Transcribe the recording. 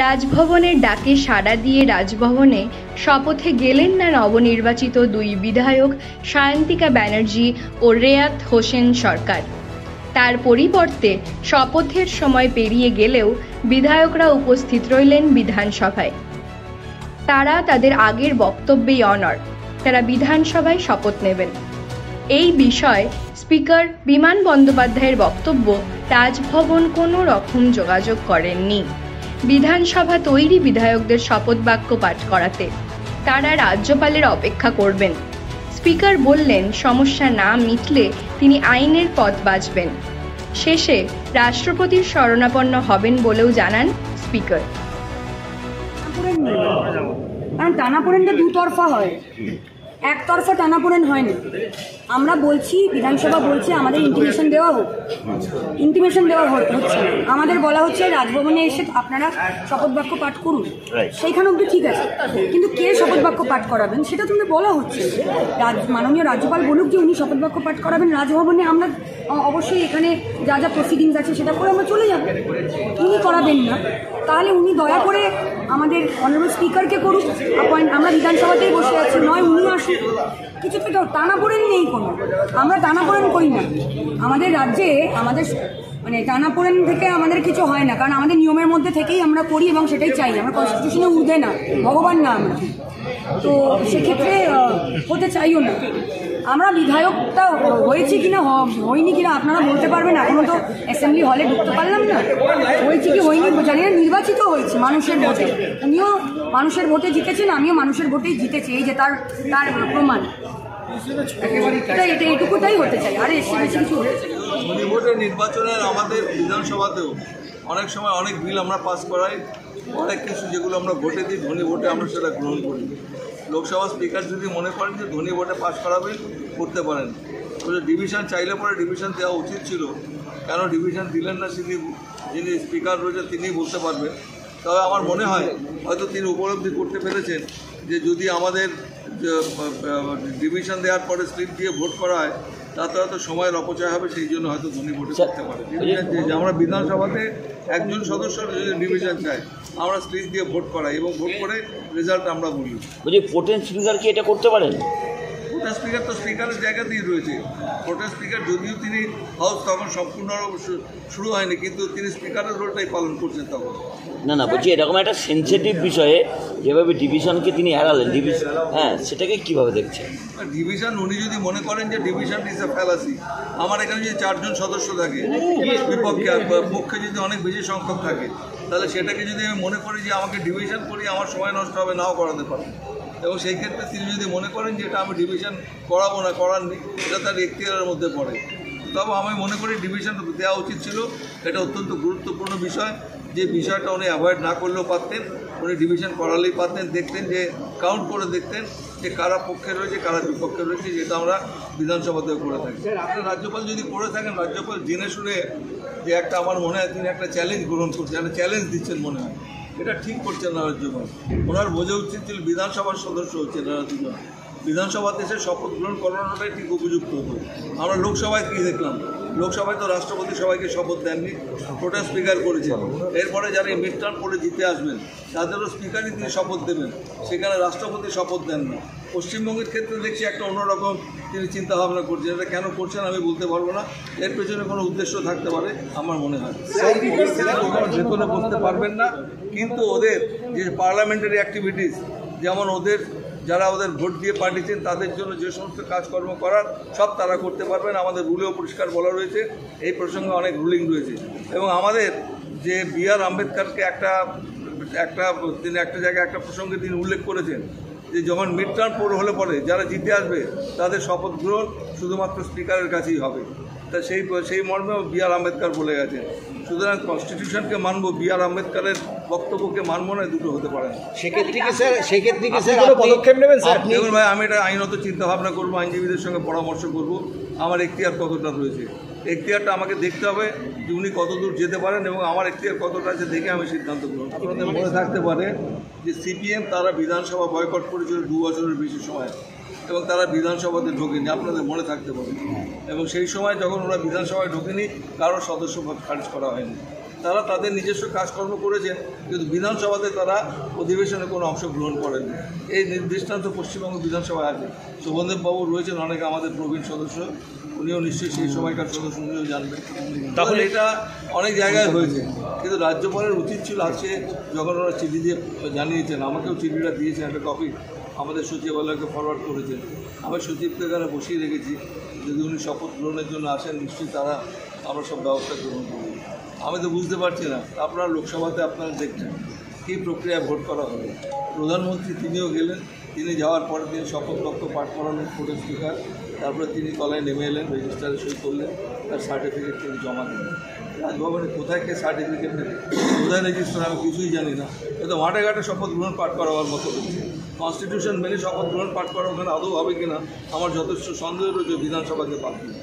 রাজভবনের ডাকে সাড়া দিয়ে রাজভবনে শপথে গেলেন না নবনির্বাচিত দুই বিধায়ক সায়ন্তিকা ব্যানার্জি ও রেয়াত হোসেন সরকার। তার পরিবর্তে শপথের সময় পেরিয়ে গেলেও বিধায়করা উপস্থিত রইলেন বিধানসভায়। তারা তাদের আগের বক্তব্যেই অনড়, তারা বিধানসভায় শপথ নেবেন। এই বিষয়ে স্পিকার বিমান বন্দ্যোপাধ্যায়ের বক্তব্য, রাজভবন কোনো রকম যোগাযোগ করেননি। বিধানসভা তৈরি বিধায়কদের শপথ বাক্য পাঠ করাতে, তারা রাজ্যপালের অপেক্ষা করবেন। স্পিকার বললেন, সমস্যা না মিটলে তিনি আইনের পথ বাছবেন। শেষে রাষ্ট্রপতির শরণাপন্ন হবেন বলেও জানান স্পিকার। কারণ টানাপোড়েনটা দুতরফা হয়, একতরফা টানাপোড়েন হয় না। আমরা বলছি, বিধানসভা বলছে আমাদের ইন্টিমেশন দেওয়া হোক, ইন্টিমেশন দেওয়া হচ্ছে না। আমাদের বলা হচ্ছে রাজভবনে এসে আপনারা শপথ বাক্য পাঠ করুন, সেইখানে অব্দি ঠিক আছে, কিন্তু কে শপথ বাক্য পাঠ করাবেন সেটা তোমাদের বলা হচ্ছে। মাননীয় রাজ্যপাল বলুক যে উনি শপথ বাক্য পাঠ করাবেন রাজভবনে, আমরা অবশ্যই এখানে যা যা প্রসিডিংস আছে সেটা করে আমরা চলে যাব। উনি করাবেন না, তাহলে উনি দয়া করে আমাদের অনারেবল স্পিকারকে করুক অ্যাপয়েন্ট। আমরা বিধানসভাতেই বসে আছি, নয় উনি আসুন। কিছু তো টানাপোড়েন নেই কোনো, আমরা টানাপোড়েন করি না। আমাদের রাজ্যে আমাদের মানে টানাপোড়েন থেকে আমাদের কিছু হয় না, কারণ আমাদের নিয়মের মধ্যে থেকেই আমরা করি এবং সেটাই চাই। আমরা কনস্টিটিউশনে উঠবে না, ভগবান না আমরা, তো সেক্ষেত্রে হতে চাইও না। আমরা বিধায়কটা হয়েছি কিনা হয়নি কিনা আপনারা বলতে পারবেন, এখনো তো অ্যাসেম্বলি হলে ঢুকতে পারলাম না। হয়েছি কি হয়নি জানি না, নির্বাচিত হয়েছি মানুষের ভোটে। উনিও মানুষের ভোটে জিতেছেন, আমিও মানুষের ভোটেই জিতেছি, এই যে তার প্রমাণ। এটা এইটুকুটাই হতে চাই, আরে এসে বেশি কিছু হয়েছে। ভোটের নির্বাচনের আমাদের বিধানসভাতেও অনেক সময় অনেক বিল আমরা পাস করাই, অনেক কিছু যেগুলো আমরা ভোটে দিই ধনী ভোটে আমরা সেটা গ্রহণ করি। লোকসভা স্পিকার যদি মনে করেন যে ধনী ভোটে পাস করাবেন, করতে পারেন। ডিভিশন চাইলে পরে ডিভিশন দেওয়া উচিত ছিল, কেন ডিভিশন দিলেন না যিনি স্পিকার রয়েছে তিনিই বলতে পারবেন। তবে আমার মনে হয় হয়তো তিনি উপলব্ধি করতে পেরেছেন যে যদি আমাদের ডিভিশন দেওয়ার পরে স্লিপ দিয়ে ভোট করা হয় তাতে হয়তো সময়ের অপচয় হবে, সেই জন্য হয়তো ধনী ভোটে করতে পারে। ডিভিশন আমরা বিধানসভাতে একজন সদস্য যদি ডিভিশন চাই, আমরা স্লিপ দিয়ে ভোট করাই এবং ভোট করে রেজাল্ট আমরা বলি। ভোটের স্পিকার কি এটা করতে পারেন? ভোটার স্পিকার তো স্পিকারের জায়গাতেই রয়েছে। ভোটার স্পিকার যদিও তিনি হাউস তখন সম্পূর্ণ শুরু হয়নি, কিন্তু তিনি স্পিকারের রোলটাই পালন করছেন তখন। না বলছি এরকম একটা সেন্সিটিভ বিষয়ে যেভাবে ডিভিশনকে তিনি হারালেন, হ্যাঁ, সেটাকে কিভাবে দেখছেন? ডিভিশন উনি যদি মনে করেন যে ডিভিশন ইজ এ ফ্যালাসি, আমার এখানে যদি 4 জন সদস্য থাকে বিপক্ষে আর পক্ষে যদি অনেক বেশি সংখ্যক থাকে, তাহলে সেটাকে যদি আমি মনে করি যে আমাকে ডিভিশন করি আমার সময় নষ্ট হবে, নাও করাতে পারবো। এবং সেই ক্ষেত্রে তিনি যদি মনে করেন যে এটা আমি ডিভিশন করাবো না, করার নেই, এটা তার এখতিয়ারের মধ্যে পড়ে। তবে আমি মনে করি ডিভিশন দেওয়া উচিত ছিল। এটা অত্যন্ত গুরুত্বপূর্ণ বিষয়, যে বিষয়টা উনি অ্যাভয়েড না করলেও পারতেন, উনি ডিভিশন করালেই পারতেন। দেখতেন যে কাউন্ট করে দেখতেন যে কারা পক্ষে রয়েছে কারা বিপক্ষে রয়েছে, যেটা আমরা বিধানসভাতেও করে থাকি। আপনার রাজ্যপাল যদি করে থাকেন, রাজ্যপাল জেনে শুনে যে একটা, আমার মনে হয় তিনি একটা চ্যালেঞ্জ গ্রহণ করছেন, একটা চ্যালেঞ্জ দিচ্ছেন মনে হয়, এটা ঠিক করছেন না রাজ্যপাল। ওনার বোঝা উচিত ছিল বিধানসভার সদস্য হচ্ছেন না দুজন, বিধানসভাতে এসে শপথ গ্রহণ করানোটাই ঠিক উপযুক্ত হতো। আমরা লোকসভায় কী দেখলাম, লোকসভায় তো রাষ্ট্রপতি সবাইকে শপথ দেননি, টোটাল স্পিকার করেছেন। এরপরে যারা এই মিড টার্ম করে জিতে আসবেন তাদেরও স্পিকারই তিনি শপথ দেবেন, সেখানে রাষ্ট্রপতি শপথ দেন না। পশ্চিমবঙ্গের ক্ষেত্রে দেখছি একটা অন্যরকম তিনি চিন্তাভাবনা করছেন। এটা কেন করছেন আমি বলতে পারবো না, এর পেছনে কোনো উদ্দেশ্য থাকতে পারে আমার মনে হয়। ভেতরে করতে পারবেন না, কিন্তু ওদের যে পার্লামেন্টারি অ্যাক্টিভিটিস, যেমন ওদের যারা ওদের ভোট দিয়ে পাঠিয়েছেন তাদের জন্য যে সমস্ত কাজকর্ম করার সব তারা করতে পারবেন। আমাদের রুলেও পরিষ্কার বলা রয়েছে, এই প্রসঙ্গে অনেক রুলিং রয়েছে। এবং আমাদের যে B.R. আম্বেদকরকে তিনি একটা জায়গায় একটা প্রসঙ্গে তিনি উল্লেখ করেছেন যে যখন মিড টার্ম হলে পরে যারা জিতে আসবে তাদের শপথ গ্রহণ শুধুমাত্র স্পিকারের কাছেই হবে। তা সেই মর্মেও B.R. আম্বেদকর বলে গেছেন। সুতরাং কনস্টিটিউশনকে মানবো, B.R. আম্বেদকরের বক্তব্যকে মানবো না, দুটো হতে পারে না। সেক্ষেত্রে পদক্ষেপ নেবেন স্যার? দেখুন ভাই, আমি এটা আইনত চিন্তাভাবনা করবো, আইনজীবীদের সঙ্গে পরামর্শ করব, আমার এখতিয়ার কতটা রয়েছে। এখতিয়ারটা আমাকে দেখতে হবে যে উনি কতদূর যেতে পারেন এবং আমার এখতিয়ার কতটা আছে দেখে আমি সিদ্ধান্ত গ্রহণ করব। আপনাদের মনে থাকতে পারে যে CPM তারা বিধানসভা বয়কট করেছিল 2 বছরের বেশি সময়, এবং তারা বিধানসভাতে ঢোকেনি, আপনাদের মনে থাকতে পারে। এবং সেই সময় যখন ওরা বিধানসভায় ঢোকেনি, কারোর সদস্য খারিজ করা হয়নি। তারা তাদের নিজস্ব কাজকর্ম করেছেন, কিন্তু বিধানসভাতে তারা অধিবেশনে কোনো অংশগ্রহণ করেননি। এই দৃষ্টান্ত পশ্চিমবঙ্গ বিধানসভায় আছে। শোভনদেব বাবু রয়েছেন অনেকে আমাদের প্রবীণ সদস্য, উনিও নিশ্চয়ই সেই সময়কার সদস্য, উনিও জানবেন। তাহলে এটা অনেক জায়গায় হয়েছে, কিন্তু রাজ্যপালের উচিত ছিল আজকে যখন ওরা চিঠি দিয়ে জানিয়েছেন, আমাকেও চিঠিটা দিয়েছেন, একটা কপি আমাদের সচিবালয়কে ফরওয়ার্ড করেছেন। আমি সচিবকে এখানে বসিয়ে রেখেছি, যদি উনি শপথ গ্রহণের জন্য আসেন নিশ্চয়ই আমরা সব ব্যবস্থা গ্রহণ করব। আমি তো বুঝতে পারছি না, আপনারা লোকসভাতে আপনারা দেখছেন কী প্রক্রিয়ায় ভোট করা হবে। প্রধানমন্ত্রী তিনিও গেলেন, তিনি যাওয়ার পরে তিনি শপথ বাক্য পাঠ করালেন কোর্টের স্পিকার, তারপরে তিনি তলায় নেমে এলেন, রেজিস্টারে সই করলেন, তার সার্টিফিকেট তিনি জমা দিলেন। রাজভবনে কোথায় কে সার্টিফিকেট নেবে, কোথায় রেজিস্টার, আমি কিছুই জানি না। কিন্তু মাঠে ঘাটে শপথ গ্রহণ পাঠ করাবার মতো হচ্ছে। কনস্টিটিউশন মেনে শপথ গ্রহণ পাঠ করা ওখানে আদৌ হবে কিনা আমার যথেষ্ট সন্দেহ রয়েছে, বিধানসভাকে বাদ দিয়ে।